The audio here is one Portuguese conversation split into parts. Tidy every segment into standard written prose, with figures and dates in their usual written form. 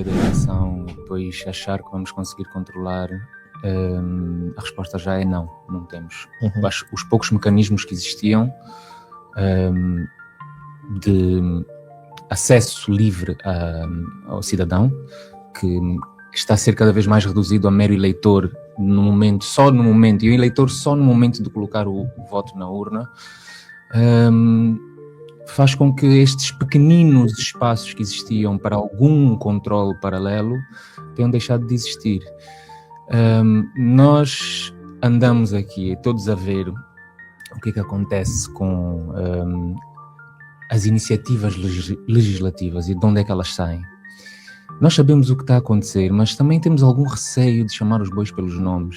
da eleição, depois achar que vamos conseguir controlar, a resposta já é não temos. Os poucos mecanismos que existiam de acesso livre ao cidadão, que está a ser cada vez mais reduzido a mero eleitor só no momento, e o eleitor só no momento de colocar o voto na urna, faz com que estes pequeninos espaços que existiam para algum controle paralelo tenham deixado de existir. Nós andamos aqui todos a ver o que é que acontece com as iniciativas legislativas e de onde é que elas saem. Nós sabemos o que está a acontecer, mas também temos algum receio de chamar os bois pelos nomes.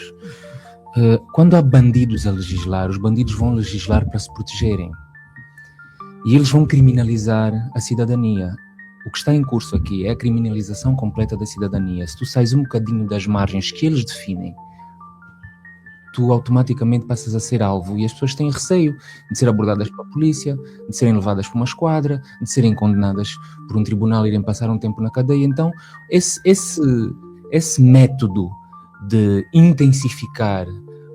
Quando há bandidos a legislar, os bandidos vão legislar para se protegerem. E eles vão criminalizar a cidadania. O que está em curso aqui é a criminalização completa da cidadania. Se tu sais um bocadinho das margens que eles definem, tu automaticamente passas a ser alvo, e as pessoas têm receio de ser abordadas pela polícia, de serem levadas para uma esquadra, de serem condenadas por um tribunal e irem passar um tempo na cadeia. Então, esse método de intensificar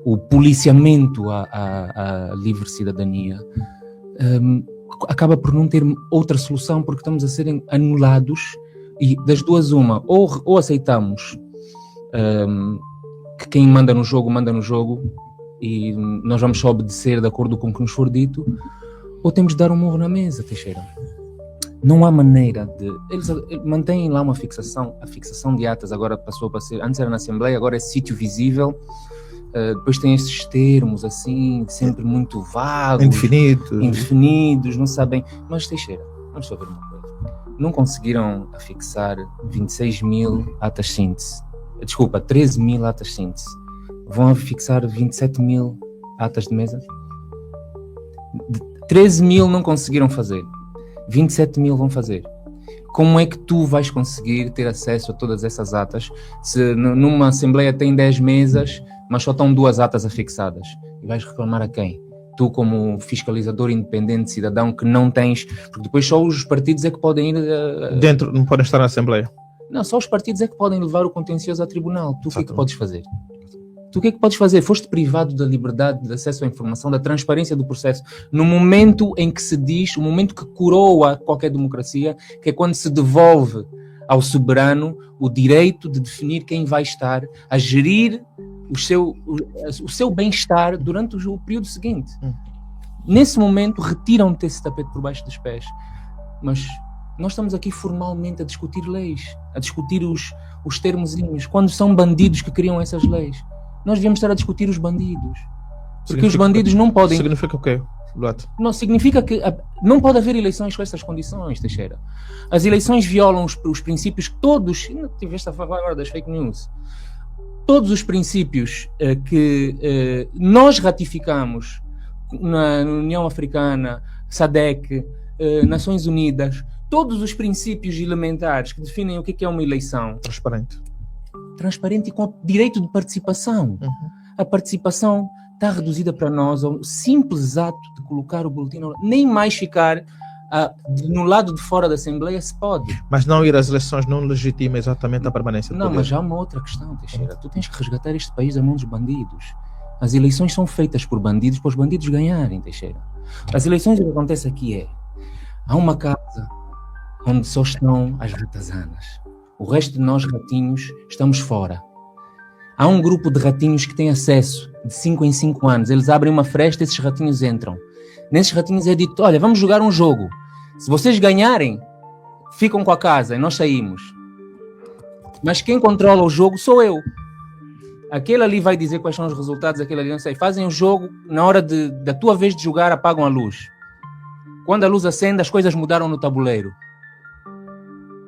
o policiamento à livre cidadania acaba por não ter outra solução, porque estamos a serem anulados, e das duas uma, ou aceitamos que quem manda no jogo e nós vamos só obedecer de acordo com o que nos for dito, ou temos de dar um murro na mesa, Teixeira. Não há maneira de... Eles mantêm lá a fixação de atas, agora passou para ser... Antes era na Assembleia, agora é sítio visível. Depois tem esses termos, assim, sempre muito vagos. Indefinidos, não sabem... Mas, Teixeira, vamos só ver uma coisa. Não conseguiram afixar 26 mil atas síntese. Desculpa, 13 mil atas síntese. Vão fixar 27 mil atas de mesa? 13 mil não conseguiram fazer. 27 mil vão fazer. Como é que tu vais conseguir ter acesso a todas essas atas se numa Assembleia tem 10 mesas, mas só estão 2 atas afixadas? E vais reclamar a quem? Tu, como fiscalizador independente, cidadão, que não tens... Porque depois só os partidos é que podem ir... Dentro, não podem estar na Assembleia. Não, só os partidos é que podem levar o contencioso a tribunal. Tu o que é que podes fazer? Tu o que é que podes fazer? Foste privado da liberdade de acesso à informação, da transparência do processo, no momento em que se diz, o momento que coroa qualquer democracia, que é quando se devolve ao soberano o direito de definir quem vai estar a gerir o seu bem-estar durante o período seguinte. Nesse momento, retiram-te esse tapete por baixo dos pés. Mas... nós estamos aqui formalmente a discutir leis, a discutir os termozinhos, quando são bandidos que criam essas leis. Nós devíamos estar a discutir os bandidos. Porque os bandidos não podem... Significa o quê, Blatt? Não, significa que não pode haver eleições com essas condições, Teixeira. As eleições violam os princípios que todos... Não tiveste a falar agora das fake news. Todos os princípios que nós ratificamos na União Africana, SADC, Nações Unidas... Todos os princípios elementares que definem o que é uma eleição. Transparente e com direito de participação. A participação está reduzida para nós ao simples ato de colocar o boletim. Nem mais ficar no lado de fora da Assembleia se pode. Mas não ir às eleições não legitima exatamente a permanência do poder. Não, mas há uma outra questão, Teixeira. Tu tens que resgatar este país a mão dos bandidos. As eleições são feitas por bandidos para os bandidos ganharem, Teixeira. As eleições, o que acontece aqui é... há uma casa... onde só estão as ratazanas. O resto de nós, ratinhos, estamos fora. Há um grupo de ratinhos que tem acesso de 5 em 5 anos. Eles abrem uma fresta e esses ratinhos entram. Nesses ratinhos é dito, olha, vamos jogar um jogo. Se vocês ganharem, ficam com a casa e nós saímos. Mas quem controla o jogo sou eu. Aquele ali vai dizer quais são os resultados, aquele ali não sei. Fazem o jogo, na hora da tua vez de jogar, apagam a luz. Quando a luz acende, as coisas mudaram no tabuleiro.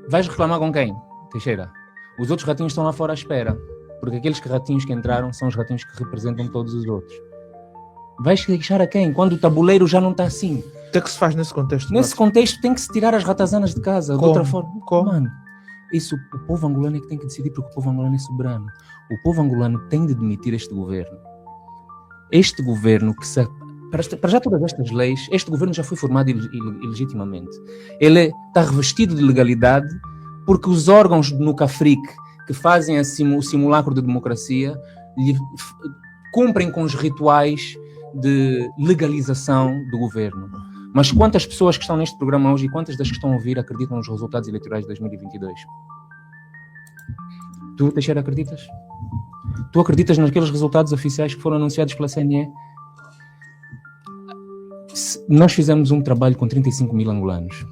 Vais reclamar com quem, Teixeira? Os outros ratinhos estão lá fora à espera. Porque aqueles ratinhos que entraram são os ratinhos que representam todos os outros. Vais queixar a quem? Quando o tabuleiro já não está assim. O que é que se faz nesse contexto? Nesse contexto tem que se tirar as ratazanas de casa. Como? De outra forma. Como? Mano, isso o povo angolano é que tem que decidir, porque o povo angolano é soberano. O povo angolano tem de demitir este governo. Este governo que se... Para já todas estas leis, este governo já foi formado ilegitimamente. Ele está revestido de legalidade porque os órgãos no CAFRIC que fazem o simulacro de democracia cumprem com os rituais de legalização do governo. Mas quantas pessoas que estão neste programa hoje e quantas das que estão a ouvir acreditam nos resultados eleitorais de 2022? Tu, Teixeira, acreditas? Tu acreditas naqueles resultados oficiais que foram anunciados pela CNE? Nós fizemos um trabalho com 35 mil angolanos.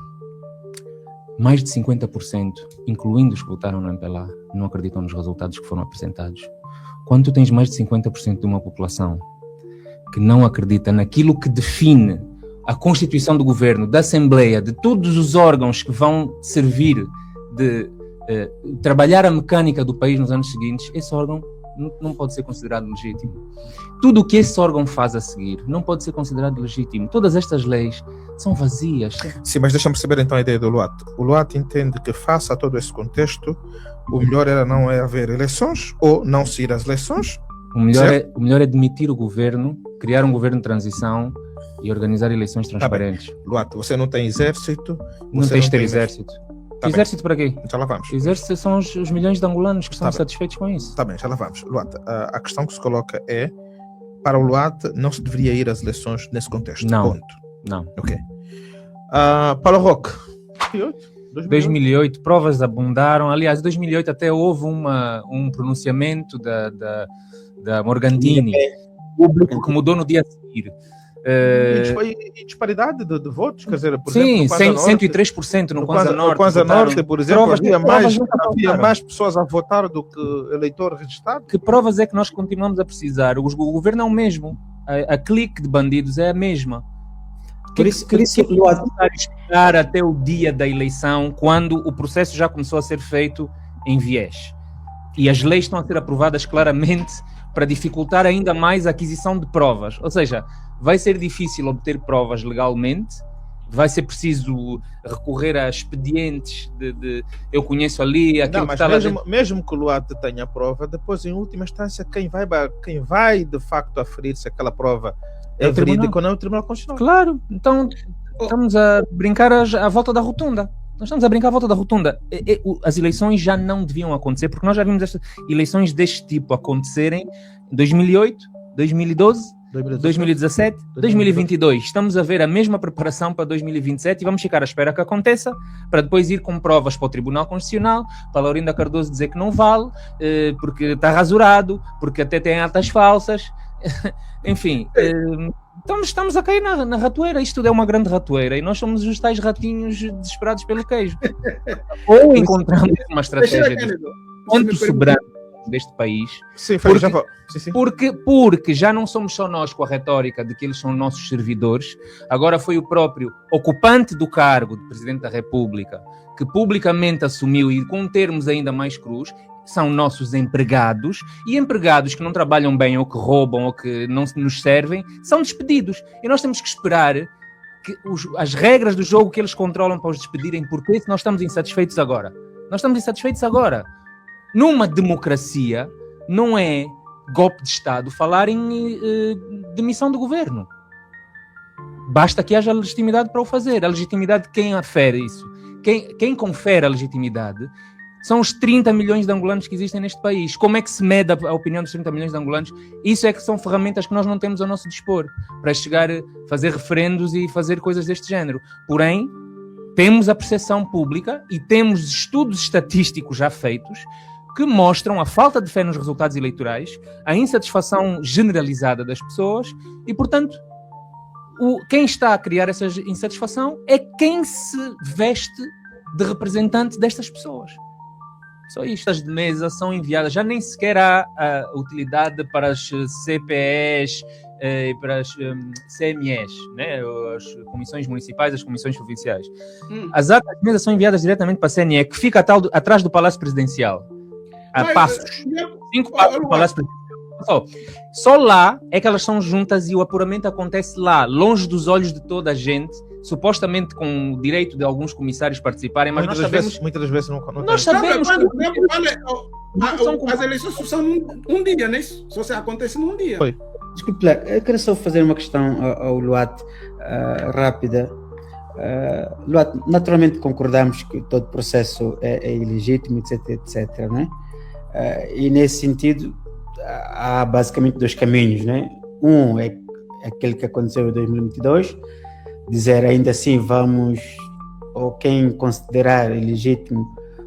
Mais de 50%, incluindo os que votaram no MPLA, não acreditam nos resultados que foram apresentados. Quando tu tens mais de 50% de uma população que não acredita naquilo que define a constituição do governo, da Assembleia, de todos os órgãos que vão servir de trabalhar a mecânica do país nos anos seguintes, esse órgão não pode ser considerado legítimo. Tudo o que esse órgão faz a seguir não pode ser considerado legítimo. Todas estas leis são vazias. Sim, mas deixa-me perceber então a ideia do Luat. O Luat entende que, face a todo esse contexto, o melhor era não haver eleições ou não se ir às eleições? O melhor é demitir o governo, criar um governo de transição e organizar eleições transparentes. Luat, você não tem exército? Não tens de ter exército. Exército para quê? Já lá vamos. Exército são os milhões de angolanos que estão satisfeitos com isso. Está bem, já lá vamos. Luat, a questão que se coloca é, para o Luat, não se deveria ir às eleições nesse contexto. Não. Ponto. Não. Ok. Paulo Roque. 2008, provas abundaram. Aliás, em 2008 até houve um pronunciamento da Morgantini, público, que mudou no dia a seguir. E disparidade de votos, quer dizer, por sim, exemplo, 103% no Kwanza Norte. No Kwanza Norte, por exemplo, havia mais mais pessoas a votar do que eleitor registrado. Que provas é que nós continuamos a precisar? O governo é o mesmo, a clique de bandidos é a mesma. Por isso esperar até o dia da eleição, quando o processo já começou a ser feito em viés. E as leis estão a ser aprovadas claramente para dificultar ainda mais a aquisição de provas. Ou seja, vai ser difícil obter provas legalmente, vai ser preciso recorrer a expedientes eu conheço ali aquilo mas que estava... mesmo que o Luat tenha a prova, depois, em última instância, quem vai de facto aferir se aquela prova é verídica ou não é o Tribunal Constitucional. Claro, então estamos a brincar à volta da rotunda. Nós estamos a brincar à volta da rotunda. As eleições já não deviam acontecer, porque nós já vimos estas eleições deste tipo acontecerem em 2008, 2012, 2017, 2022. Estamos a ver a mesma preparação para 2027 e vamos ficar à espera que aconteça, para depois ir com provas para o Tribunal Constitucional, para a Laurinda Cardoso dizer que não vale, porque está rasurado, porque até tem atas falsas. Enfim, então estamos a cair na ratoeira. Isto tudo é uma grande ratoeira e nós somos os tais ratinhos desesperados pelo queijo. Ou encontramos uma estratégia quanto soberano deste país. Sim, porque já não somos só nós com a retórica de que eles são nossos servidores, agora foi o próprio ocupante do cargo de Presidente da República que publicamente assumiu, e com termos ainda mais crus, são nossos empregados, e empregados que não trabalham bem ou que roubam ou que não nos servem, são despedidos. E nós temos que esperar que as regras do jogo que eles controlam para os despedirem, porque nós estamos insatisfeitos agora. Numa democracia, não é golpe de Estado falar em demissão do governo. Basta que haja legitimidade para o fazer. A legitimidade de quem afere isso? Quem confere a legitimidade são os 30 milhões de angolanos que existem neste país. Como é que se mede a opinião dos 30 milhões de angolanos? Isso é que são ferramentas que nós não temos ao nosso dispor para chegar a fazer referendos e fazer coisas deste género. Porém, temos a percepção pública e temos estudos estatísticos já feitos que mostram a falta de fé nos resultados eleitorais, a insatisfação generalizada das pessoas e, portanto, quem está a criar essa insatisfação é quem se veste de representante destas pessoas. Só isto. As de mesa são enviadas, já nem sequer há a utilidade para as CPEs e para as CMEs, né? As comissões municipais, as comissões provinciais. As atas de mesa são enviadas diretamente para a CNE, que fica atrás do Palácio Presidencial. A passos. 5 passos do Palácio Presidencial. Só lá é que elas são juntas e o apuramento acontece lá, longe dos olhos de toda a gente, supostamente com o direito de alguns comissários participarem, mas muitas das vezes não nós sabemos as eleições são um dia, né? Só se acontece num dia. Desculpe lá, eu quero só fazer uma questão ao Luat rápida. Naturalmente concordamos que todo processo é ilegítimo, etc, etc, né? E nesse sentido há basicamente dois caminhos, né? Um é aquele que aconteceu em 2022, dizer ainda assim vamos, ou quem considerar ilegítimo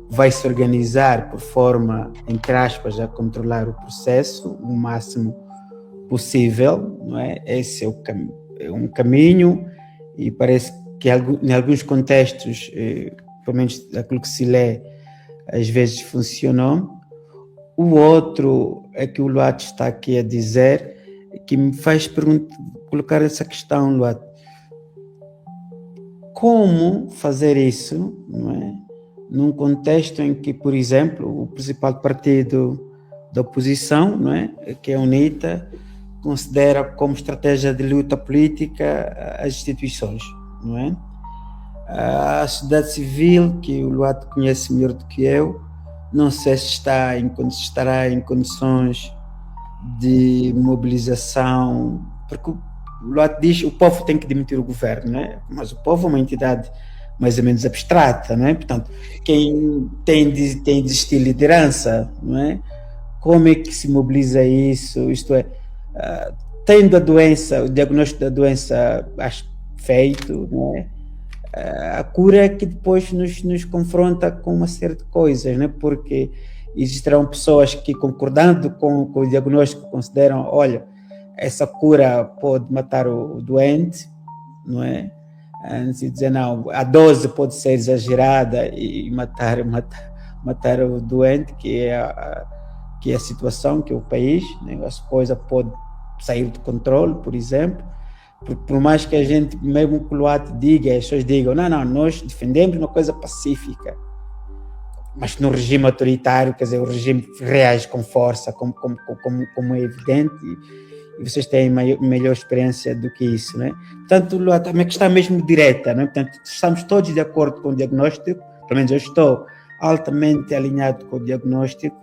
vai se organizar por forma, entre aspas, a controlar o processo o máximo possível, não é? Esse é um caminho, e parece que em alguns contextos, pelo menos aquilo que se lê, às vezes funcionou. O outro é que o Luat está aqui a dizer, que me faz colocar essa questão, Luat. Como fazer isso, não é? Num contexto em que, por exemplo, o principal partido da oposição, não é? Que é a UNITA, considera como estratégia de luta política as instituições, não é? A sociedade civil, que o Luat conhece melhor do que eu, não sei se estará em condições de mobilização, porque o Luat diz que o povo tem que demitir o governo, né? Mas o povo é uma entidade mais ou menos abstrata, não é? Portanto, quem tem de existir liderança, não é? Como é que se mobiliza isso? Isto é, tendo a doença, o diagnóstico da doença feito, não é? A cura é que depois nos confronta com uma série de coisas, né? Porque existirão pessoas que, concordando com o diagnóstico, consideram, olha, essa cura pode matar o doente, não é? Antes de dizer, não, a dose pode ser exagerada e matar o doente, que é a situação, que é o país, né? As coisas podem sair de controle, por exemplo. Por mais que a gente, mesmo que o Luat diga, as pessoas digam, não, nós defendemos uma coisa pacífica, mas no regime autoritário, quer dizer, o regime reage com força, como é evidente, e vocês têm melhor experiência do que isso, né? Portanto, Luat, a minha questão é mesmo direta, né? Portanto, estamos todos de acordo com o diagnóstico, pelo menos eu estou altamente alinhado com o diagnóstico.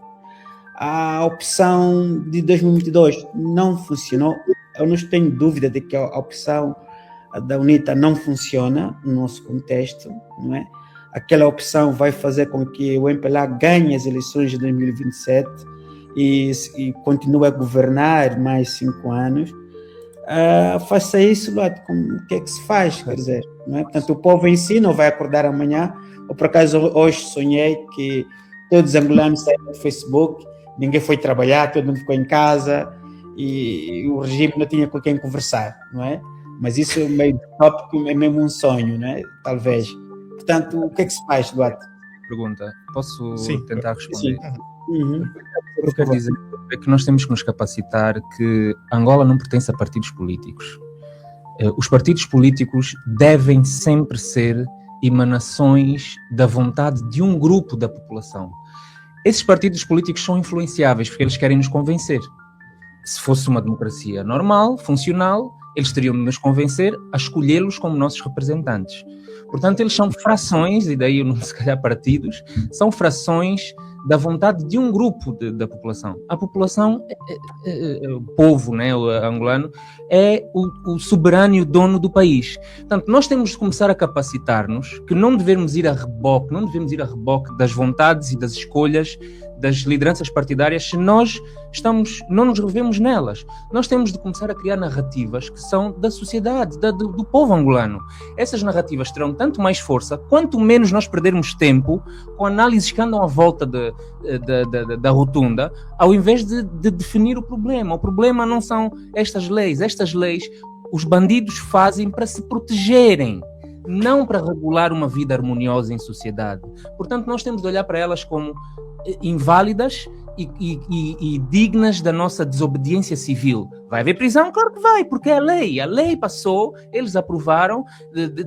A opção de 2022 não funcionou. Eu não tenho dúvida de que a opção da UNITA não funciona no nosso contexto, não é? Aquela opção vai fazer com que o MPLA ganhe as eleições de 2027 e continue a governar mais 5 anos. Faça isso, Luat, o que é que se faz? Quer dizer, não é? Portanto, o povo em si não vai acordar amanhã. Ou por acaso hoje sonhei que todos os angolanos saíram do Facebook, ninguém foi trabalhar, todo mundo ficou em casa e o regime não tinha com quem conversar, não é? Mas isso é meio tópico, é mesmo um sonho, né? Talvez. Portanto, o que é que se faz, Duarte? Pergunta, posso Sim. tentar responder? Sim. Uhum. O que eu quero dizer é que nós temos que nos capacitar que Angola não pertence a partidos políticos. Os partidos políticos devem sempre ser emanações da vontade de um grupo da população. Esses partidos políticos são influenciáveis porque eles querem nos convencer. Se fosse uma democracia normal, funcional, eles teriam de nos convencer a escolhê-los como nossos representantes. Portanto, eles são frações, e daí não se calhar partidos, são frações da vontade de um grupo da população. A população, o povo, né, o angolano, é o soberano e o dono do país. Portanto, nós temos de começar a capacitar-nos que não devemos ir a reboque das vontades e das escolhas das lideranças partidárias se nós não nos revemos nelas. Nós temos de começar a criar narrativas que são da sociedade, do povo angolano. Essas narrativas terão tanto mais força, quanto menos nós perdermos tempo com análises que andam à volta da rotunda, ao invés de definir o problema. O problema não são estas leis. Estas leis os bandidos fazem para se protegerem, não para regular uma vida harmoniosa em sociedade. Portanto, nós temos de olhar para elas como inválidas e dignas da nossa desobediência civil. Vai haver prisão? Claro que vai, porque é a lei passou, eles aprovaram,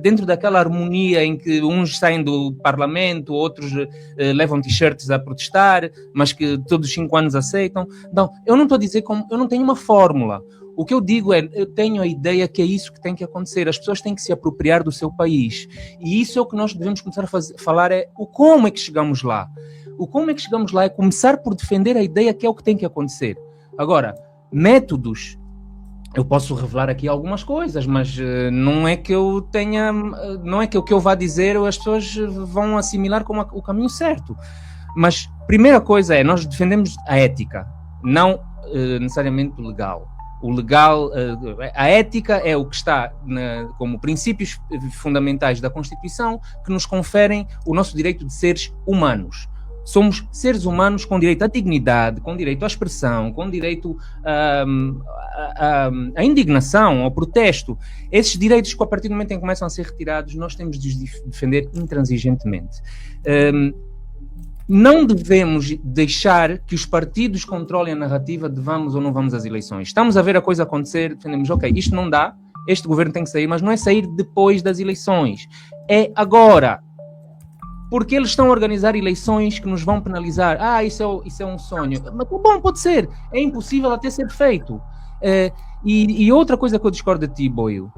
dentro daquela harmonia em que uns saem do parlamento, outros levam t-shirts a protestar, mas que todos os 5 anos aceitam. Então, eu não estou a dizer eu não tenho uma fórmula. O que eu digo é, eu tenho a ideia que é isso que tem que acontecer. As pessoas têm que se apropriar do seu país. E isso é o que nós devemos começar a falar, é o como é que chegamos lá. O como é que chegamos lá é começar por defender a ideia que é o que tem que acontecer. Agora, métodos eu posso revelar aqui algumas coisas, mas não é que eu tenha, não é que o que eu vá dizer as pessoas vão assimilar como o caminho certo. Mas primeira coisa é, nós defendemos a ética, não necessariamente o legal. O legal, a ética é o que está como princípios fundamentais da Constituição que nos conferem o nosso direito de seres humanos. Somos seres humanos com direito à dignidade, com direito à expressão, com direito à indignação, ao protesto. Esses direitos que a partir do momento em que começam a ser retirados, nós temos de os defender intransigentemente. Não devemos deixar que os partidos controlem a narrativa de vamos ou não vamos às eleições. Estamos a ver a coisa acontecer, defendemos, ok, isto não dá, este governo tem que sair, mas não é sair depois das eleições, é agora. Porque eles estão a organizar eleições que nos vão penalizar. Isso é um sonho. Mas tá bom, pode ser. É impossível até ser feito. E outra coisa que eu discordo de ti, Boio,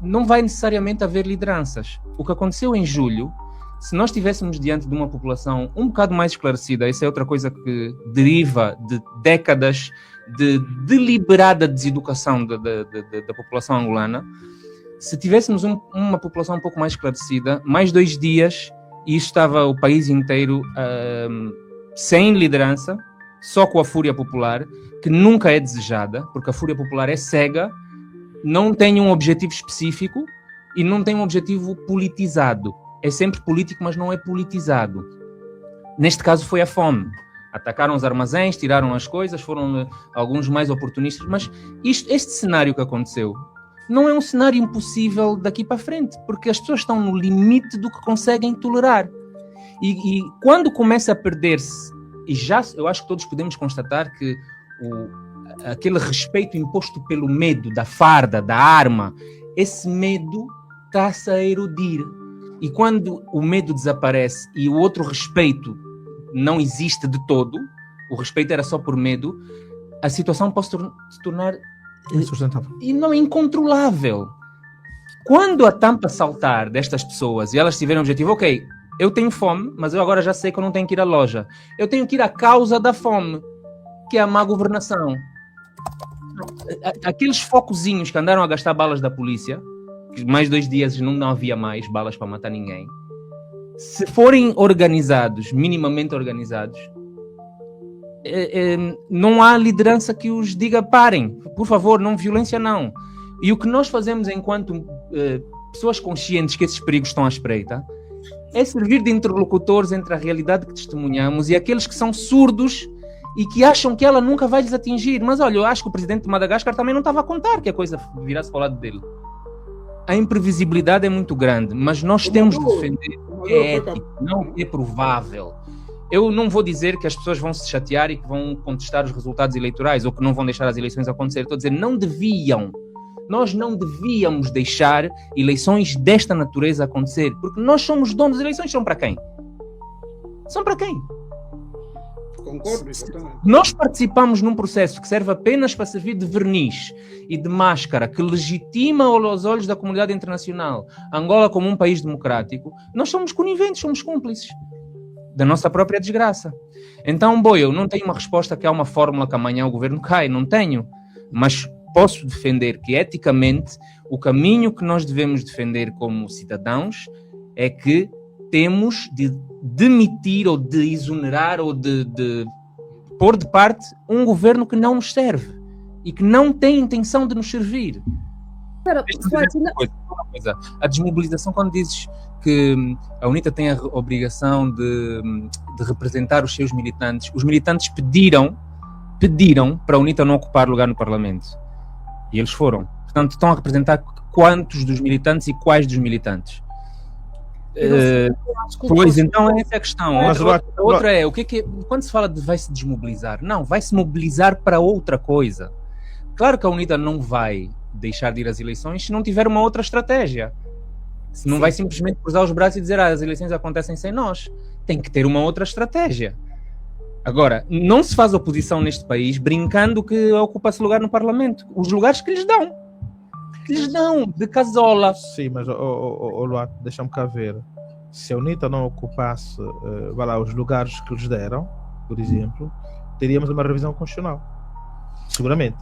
não vai necessariamente haver lideranças. O que aconteceu em julho, se nós estivéssemos diante de uma população um bocado mais esclarecida, essa é outra coisa que deriva de décadas de deliberada deseducação da população angolana. Se tivéssemos uma população um pouco mais esclarecida, mais 2 dias, e estava o país inteiro sem liderança, só com a fúria popular, que nunca é desejada, porque a fúria popular é cega, não tem um objetivo específico e não tem um objetivo politizado. É sempre político, mas não é politizado. Neste caso foi a fome. Atacaram os armazéns, tiraram as coisas, foram alguns mais oportunistas, mas este cenário que aconteceu não é um cenário impossível daqui para frente, porque as pessoas estão no limite do que conseguem tolerar. E quando começa a perder-se, eu acho que todos podemos constatar que aquele respeito imposto pelo medo, da farda, da arma, esse medo está-se a erodir. E quando o medo desaparece e o outro respeito não existe de todo, o respeito era só por medo, a situação pode se tornar insustentável e não incontrolável. Quando a tampa saltar destas pessoas e elas tiverem o objetivo, ok, eu tenho fome, mas eu agora já sei que eu não tenho que ir à loja. Eu tenho que ir à causa da fome, que é a má governação. Aqueles focozinhos que andaram a gastar balas da polícia, que mais 2 dias não havia mais balas para matar ninguém, se forem organizados, minimamente organizados, não há liderança que os diga parem, por favor, não violência não. E o que nós fazemos enquanto pessoas conscientes que esses perigos estão à espreita é servir de interlocutores entre a realidade que testemunhamos e aqueles que são surdos e que acham que ela nunca vai lhes atingir. Mas olha, eu acho que o presidente de Madagascar também não estava a contar que a coisa virasse para o lado dele. A imprevisibilidade é muito grande, mas nós temos de defender o que é ético, não o que é provável. Eu não vou dizer que as pessoas vão se chatear e que vão contestar os resultados eleitorais ou que não vão deixar as eleições acontecer. Estou a dizer, não deviam. Nós não devíamos deixar eleições desta natureza acontecer, porque nós somos donos das eleições. São para quem? São para quem? Concordo, exatamente. Nós participamos num processo que serve apenas para servir de verniz e de máscara, que legitima aos olhos da comunidade internacional Angola como um país democrático. Nós somos coniventes, somos cúmplices da nossa própria desgraça. Então, eu não tenho uma resposta que há uma fórmula que amanhã o governo cai, não tenho, mas posso defender que eticamente o caminho que nós devemos defender como cidadãos é que temos de demitir ou de exonerar ou de pôr de parte um governo que não nos serve e que não tem intenção de nos servir. A desmobilização, quando dizes que a UNITA tem a obrigação de representar os seus militantes, os militantes pediram para a UNITA não ocupar lugar no Parlamento. E eles foram. Portanto, estão a representar quantos dos militantes e quais dos militantes? Pois, então essa é a questão. Outra é, o que é quando se fala de vai-se desmobilizar? Não, vai-se mobilizar para outra coisa. Claro que a UNITA não vai deixar de ir às eleições se não tiver uma outra estratégia. Se não vai simplesmente cruzar os braços e dizer as eleições acontecem sem nós. Tem que ter uma outra estratégia. Agora, não se faz oposição neste país brincando que ocupa-se lugar no Parlamento. Os lugares que lhes dão. De casola. Sim, mas Luato, deixa-me cá ver. Se a UNITA não ocupasse os lugares que lhes deram, por exemplo, teríamos uma revisão constitucional. Seguramente.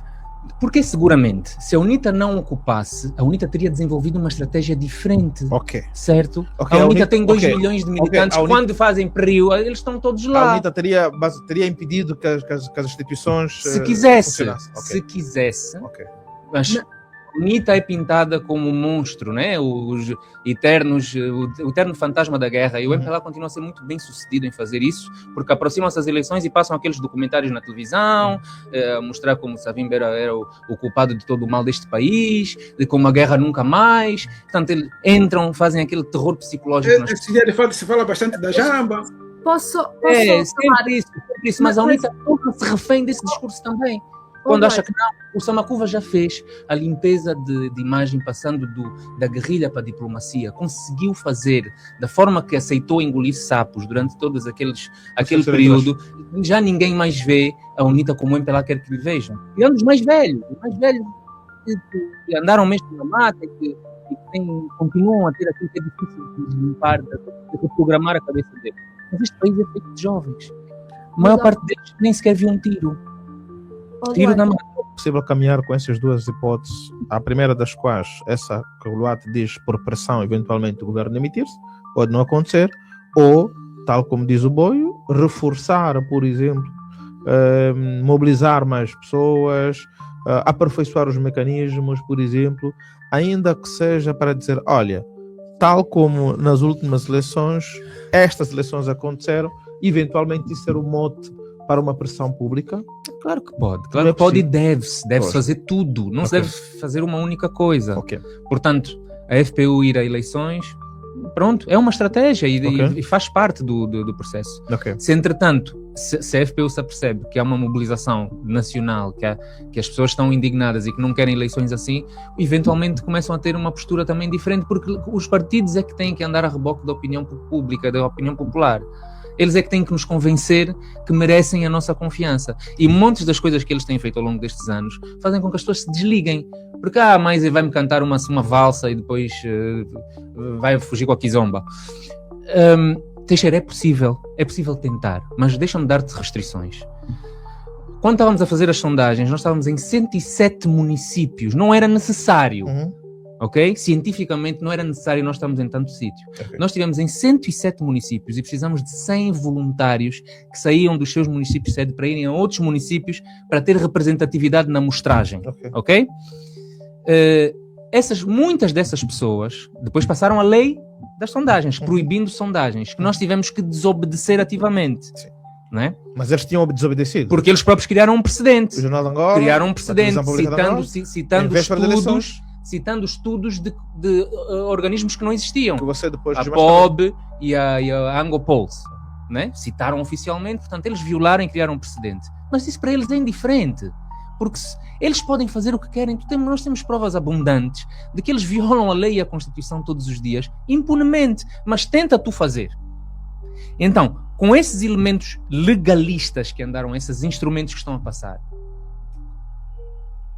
Porque seguramente, se a UNITA não ocupasse, a UNITA teria desenvolvido uma estratégia diferente. Ok. Certo? Ok, a UNITA UNITA tem 2 ok. milhões de militantes. Ok, a UNITA- Quando fazem PRIO, eles estão todos A lá. UNITA teria impedido que as instituições Se quisesse. funcionassem. Ok. Se quisesse. Ok. Mas a UNITA é pintada como um monstro, né? Os eternos, o eterno fantasma da guerra. E o MPLA continua a ser muito bem sucedido em fazer isso, porque aproximam-se as eleições e passam aqueles documentários na televisão, mostrar como Savimbi era o culpado de todo o mal deste país, de como a guerra nunca mais. Portanto, eles entram, fazem aquele terror psicológico. Esse dia de fato se fala bastante da Jamba. Posso Sempre falar? isso, sempre isso. Mas a UNITA nunca se refém desse discurso também. Quando acha que não, o Samakuva já fez a limpeza de imagem passando da guerrilha para a diplomacia, conseguiu fazer da forma que aceitou engolir sapos durante todos aquele período. Já ninguém mais vê a UNITA como o MPLA quer que lhe vejam. E os mais velhos que andaram mesmo na mata e que continuam a ter aquilo que é difícil de limpar, de reprogramar a cabeça deles. Mas este país é feito de jovens. A maior parte deles nem sequer viu um tiro. Tiro na mão. É possível caminhar com essas duas hipóteses, a primeira das quais, essa que o Luat diz por pressão, eventualmente o governo demitir-se, pode não acontecer, ou, tal como diz o Boio, reforçar, por exemplo, mobilizar mais pessoas, aperfeiçoar os mecanismos, por exemplo, ainda que seja para dizer, olha, tal como nas últimas eleições, estas eleições aconteceram, eventualmente isso ser o mote para uma pressão pública? Claro que pode. Claro que pode e deve-se fazer tudo. Não se Ok. deve fazer uma única coisa. Ok. Portanto, a FPU ir a eleições, pronto, é uma estratégia Ok. e faz parte do processo. Ok. Se, entretanto, se a FPU se apercebe que há uma mobilização nacional, que as pessoas estão indignadas e que não querem eleições assim, eventualmente começam a ter uma postura também diferente, porque os partidos é que têm que andar a reboque da opinião pública, da opinião popular. Eles é que têm que nos convencer que merecem a nossa confiança. E montes das coisas que eles têm feito ao longo destes anos fazem com que as pessoas se desliguem. Porque, mas ele vai-me cantar uma valsa e depois vai fugir com a kizomba. Teixeira, é possível tentar, mas deixa-me dar-te restrições. Quando estávamos a fazer as sondagens, nós estávamos em 107 municípios. Não era necessário. Ok? Cientificamente não era necessário nós estarmos em tanto sítio. Ok. Nós estivemos em 107 municípios e precisamos de 100 voluntários que saíam dos seus municípios sede para irem a outros municípios para ter representatividade na mostragem. Ok. Ok? Muitas dessas pessoas depois passaram a lei das sondagens, proibindo sondagens, que nós tivemos que desobedecer ativamente. Sim. Não é? Mas eles tinham desobedecido. Porque eles próprios criaram um precedente. O Jornal de Angola, Criaram um a precedente, Televisão Pública de Angola, citando em véspera de eleições, citando estudos de organismos que não existiam. que você depois A desmascarou. POB e a Angopulse, né? Citaram oficialmente, portanto eles violaram e criaram um precedente. Mas isso para eles é indiferente, porque eles podem fazer o que querem. Nós temos provas abundantes de que eles violam a lei e a Constituição todos os dias, impunemente, mas tenta tu fazer. Então, com esses elementos legalistas que andaram, esses instrumentos que estão a passar,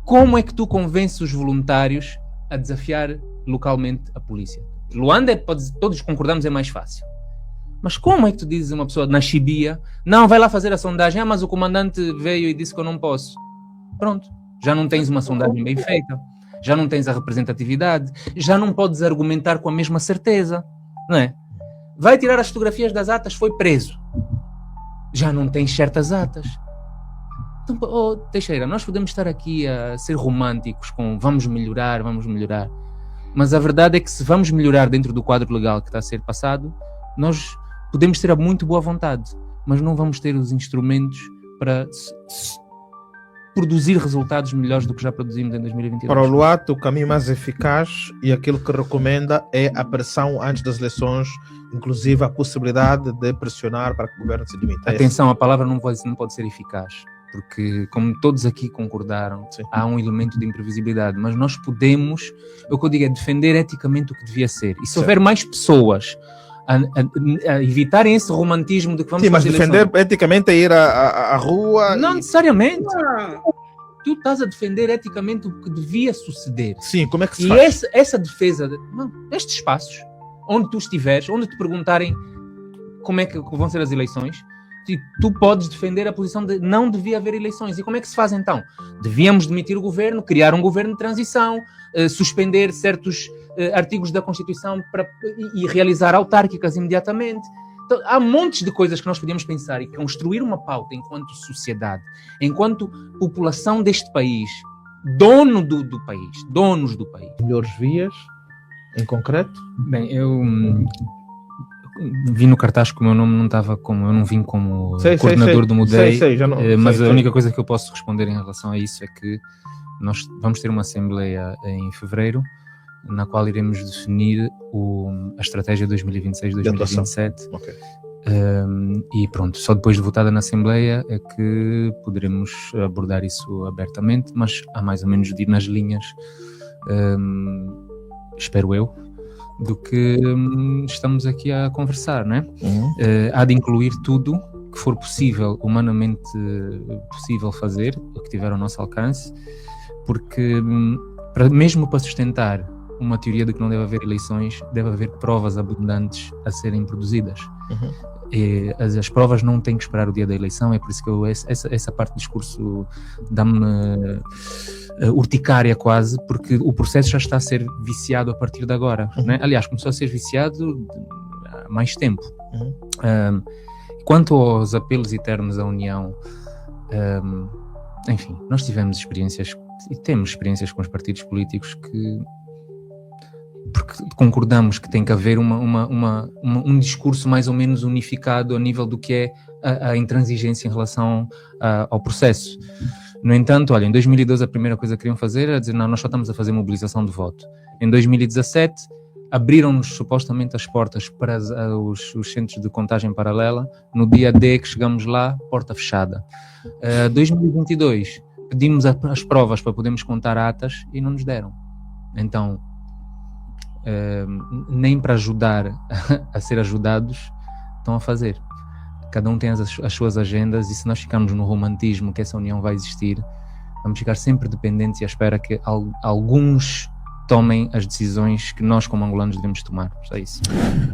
como é que tu convences os voluntários a desafiar localmente a polícia? Luanda, todos concordamos, é mais fácil. Mas como é que tu dizes a uma pessoa na Chibia, não, vai lá fazer a sondagem, mas o comandante veio e disse que eu não posso. Pronto, já não tens uma sondagem bem feita, já não tens a representatividade, já não podes argumentar com a mesma certeza, não é? Vai tirar as fotografias das atas, foi preso. Já não tens certas atas. Então, Teixeira, nós podemos estar aqui a ser românticos com vamos melhorar, mas a verdade é que se vamos melhorar dentro do quadro legal que está a ser passado, nós podemos ter a muito boa vontade, mas não vamos ter os instrumentos para produzir resultados melhores do que já produzimos em 2022. Para o Luat, o caminho mais eficaz e aquilo que recomenda é a pressão antes das eleições, inclusive a possibilidade de pressionar para que o governo se demita. Atenção, a palavra não pode ser eficaz, porque como todos aqui concordaram, Sim. há um elemento de imprevisibilidade, mas nós podemos, o que eu digo é defender eticamente o que devia ser. E se Certo. houver mais pessoas a evitarem esse romantismo de que vamos Sim, mas fazer defender eleições, eticamente é ir à rua. não necessariamente. Ah, Tu estás a defender eticamente o que devia suceder. Sim, como é que se E faz? essa defesa, estes espaços, onde tu estiveres, onde te perguntarem como é que vão ser as eleições, tu podes defender a posição de não devia haver eleições. E como é que se faz então? Devíamos demitir o governo, criar um governo de transição, suspender certos artigos da Constituição e realizar autárquicas imediatamente. Então, há montes de coisas que nós podíamos pensar e construir uma pauta enquanto sociedade, enquanto população deste país, donos do país. Melhores vias, em concreto? Bem, eu vi no cartaz que o meu nome não estava como... Eu não vim como coordenador do MUDEI, mas a única coisa que eu posso responder em relação a isso é que nós vamos ter uma assembleia em fevereiro, na qual iremos definir a estratégia 2026-2027. Okay. E pronto, só depois de votada na Assembleia é que poderemos abordar isso abertamente, mas há mais ou menos de ir nas linhas, espero eu, do que estamos aqui a conversar, não é? Há de incluir tudo que for possível, humanamente possível fazer, o que tiver ao nosso alcance, porque mesmo para sustentar uma teoria de que não deve haver eleições, deve haver provas abundantes a serem produzidas. E as provas não têm que esperar o dia da eleição, é por isso que essa parte do discurso dá-me urticária quase, porque o processo já está a ser viciado a partir de agora. Né? Aliás, começou a ser viciado há mais tempo. Quanto aos apelos eternos à União, enfim, nós tivemos experiências e temos experiências com os partidos políticos porque concordamos que tem que haver um discurso mais ou menos unificado a nível do que é a intransigência em relação ao processo. No entanto, olha, em 2012 a primeira coisa que queriam fazer era dizer, não, nós só estamos a fazer mobilização de voto. Em 2017 abriram-nos supostamente as portas para os centros de contagem paralela. No dia D que chegamos lá, porta fechada. 2022 pedimos as provas para podermos contar atas e não nos deram. Então, nem para ajudar a ser ajudados estão a fazer. Cada um tem as suas agendas, e se nós ficarmos no romantismo que essa união vai existir, vamos ficar sempre dependentes e à espera que alguns tomem as decisões que nós como angolanos devemos tomar. É isso.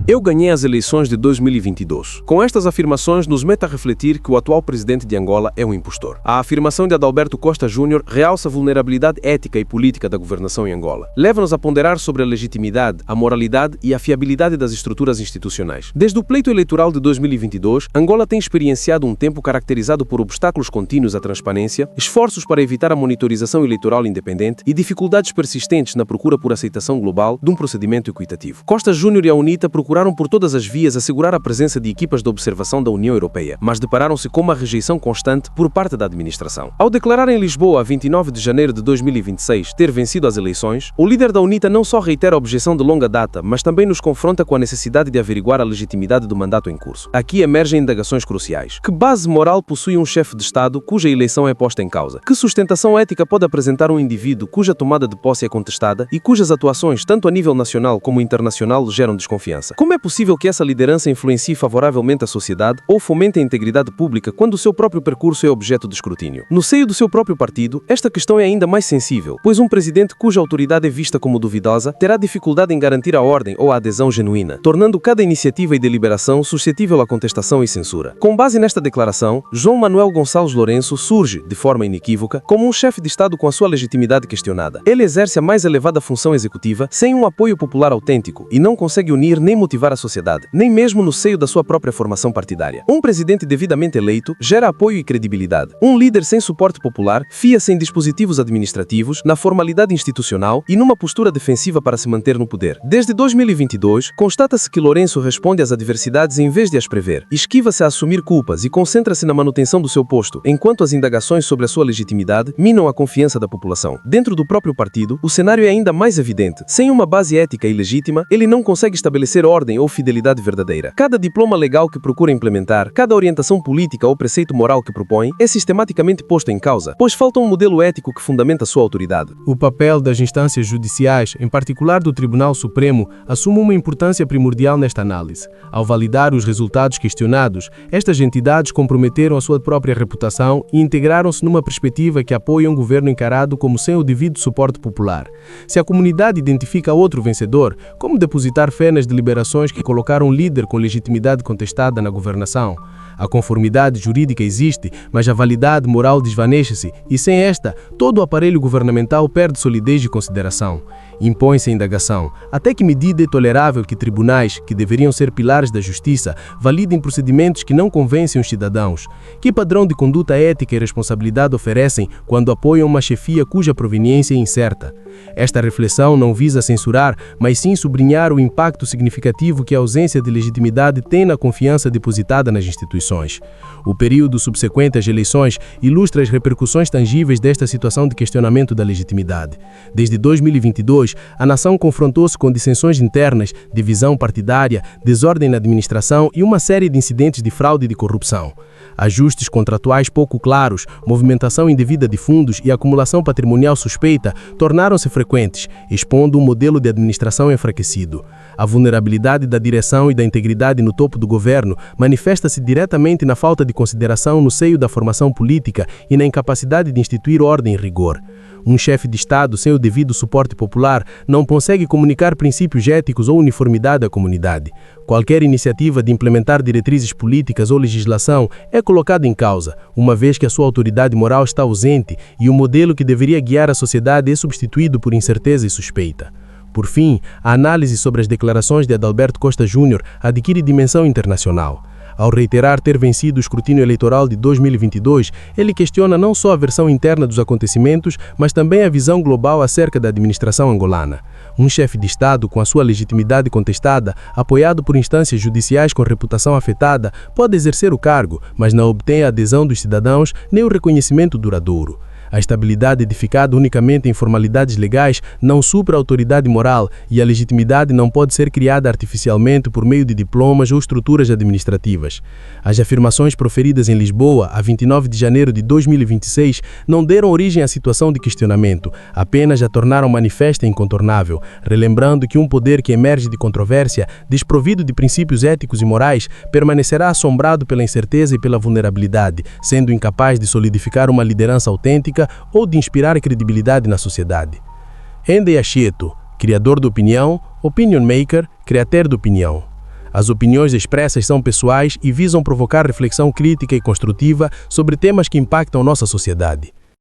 Eu ganhei as eleições de 2022. Com estas afirmações nos mete a refletir que o atual presidente de Angola é um impostor. A afirmação de Adalberto Costa Júnior realça a vulnerabilidade ética e política da governação em Angola. Leva-nos a ponderar sobre a legitimidade, a moralidade e a fiabilidade das estruturas institucionais. Desde o pleito eleitoral de 2022, Angola tem experienciado um tempo caracterizado por obstáculos contínuos à transparência, esforços para evitar a monitorização eleitoral independente e dificuldades persistentes na procura por aceitação global de um procedimento equitativo. Costa Júnior e a UNITA procuraram por todas as vias assegurar a presença de equipas de observação da União Europeia, mas depararam-se com uma rejeição constante por parte da administração. Ao declarar em Lisboa, a 29 de janeiro de 2026, ter vencido as eleições, o líder da UNITA não só reitera a objeção de longa data, mas também nos confronta com a necessidade de averiguar a legitimidade do mandato em curso. Aqui emergem indagações cruciais. Que base moral possui um chefe de Estado cuja eleição é posta em causa? Que sustentação ética pode apresentar um indivíduo cuja tomada de posse é contestada e cujas atuações, tanto a nível nacional como internacional, geram desconfiança? Como é possível que essa liderança influencie favoravelmente a sociedade ou fomente a integridade pública quando o seu próprio percurso é objeto de escrutínio? No seio do seu próprio partido, esta questão é ainda mais sensível, pois um presidente cuja autoridade é vista como duvidosa terá dificuldade em garantir a ordem ou a adesão genuína, tornando cada iniciativa e deliberação suscetível à contestação e censura. Com base nesta declaração, João Manuel Gonçalves Lourenço surge, de forma inequívoca, como um chefe de Estado com a sua legitimidade questionada. Ele exerce a mais elevada função executiva sem um apoio popular autêntico e não consegue unir nem motivar a sociedade, nem mesmo no seio da sua própria formação partidária. Um presidente devidamente eleito gera apoio e credibilidade. Um líder sem suporte popular fia-se em dispositivos administrativos, na formalidade institucional e numa postura defensiva para se manter no poder. Desde 2022, constata-se que Lourenço responde às adversidades em vez de as prever, esquiva-se a assumir culpas e concentra-se na manutenção do seu posto, enquanto as indagações sobre a sua legitimidade minam a confiança da população. Dentro do próprio partido, o cenário é ainda mais evidente. Sem uma base ética e legítima, ele não consegue estabelecer ordem ou fidelidade verdadeira. Cada diploma legal que procura implementar, cada orientação política ou preceito moral que propõe, é sistematicamente posto em causa, pois falta um modelo ético que fundamenta sua autoridade. O papel das instâncias judiciais, em particular do Tribunal Supremo, assume uma importância primordial nesta análise. Ao validar os resultados questionados, estas entidades comprometeram a sua própria reputação e integraram-se numa perspectiva que apoia um governo encarado como sem o devido suporte popular. Se a comunidade identifica outro vencedor, como depositar fé nas deliberações que colocaram um líder com legitimidade contestada na governação? A conformidade jurídica existe, mas a validade moral desvanece-se, e sem esta, todo o aparelho governamental perde solidez e consideração. Impõe-se a indagação. Até que medida é tolerável que tribunais, que deveriam ser pilares da justiça, validem procedimentos que não convencem os cidadãos? Que padrão de conduta ética e responsabilidade oferecem quando apoiam uma chefia cuja proveniência é incerta? Esta reflexão não visa censurar, mas sim sublinhar o impacto significativo que a ausência de legitimidade tem na confiança depositada nas instituições. O período subsequente às eleições ilustra as repercussões tangíveis desta situação de questionamento da legitimidade. Desde 2022, a nação confrontou-se com dissensões internas, divisão partidária, desordem na administração e uma série de incidentes de fraude e de corrupção. Ajustes contratuais pouco claros, movimentação indevida de fundos e acumulação patrimonial suspeita tornaram-se frequentes, expondo um modelo de administração enfraquecido. A vulnerabilidade da direção e da integridade no topo do governo manifesta-se diretamente na falta de consideração no seio da formação política e na incapacidade de instituir ordem e rigor. Um chefe de Estado sem o devido suporte popular não consegue comunicar princípios éticos ou uniformidade à comunidade. Qualquer iniciativa de implementar diretrizes políticas ou legislação é colocada em causa, uma vez que a sua autoridade moral está ausente e o modelo que deveria guiar a sociedade é substituído por incerteza e suspeita. Por fim, a análise sobre as declarações de Adalberto Costa Júnior adquire dimensão internacional. Ao reiterar ter vencido o escrutínio eleitoral de 2022, ele questiona não só a versão interna dos acontecimentos, mas também a visão global acerca da administração angolana. Um chefe de Estado com a sua legitimidade contestada, apoiado por instâncias judiciais com reputação afetada, pode exercer o cargo, mas não obtém a adesão dos cidadãos nem o reconhecimento duradouro. A estabilidade edificada unicamente em formalidades legais não supra a autoridade moral e a legitimidade não pode ser criada artificialmente por meio de diplomas ou estruturas administrativas. As afirmações proferidas em Lisboa, a 29 de janeiro de 2026, não deram origem à situação de questionamento, apenas a tornaram manifesta e incontornável, relembrando que um poder que emerge de controvérsia, desprovido de princípios éticos e morais, permanecerá assombrado pela incerteza e pela vulnerabilidade, sendo incapaz de solidificar uma liderança autêntica ou de inspirar credibilidade na sociedade. Ende Achieto, criador de opinião, opinion maker, criateur de opinião. As opiniões expressas são pessoais e visam provocar reflexão crítica e construtiva sobre temas que impactam nossa sociedade.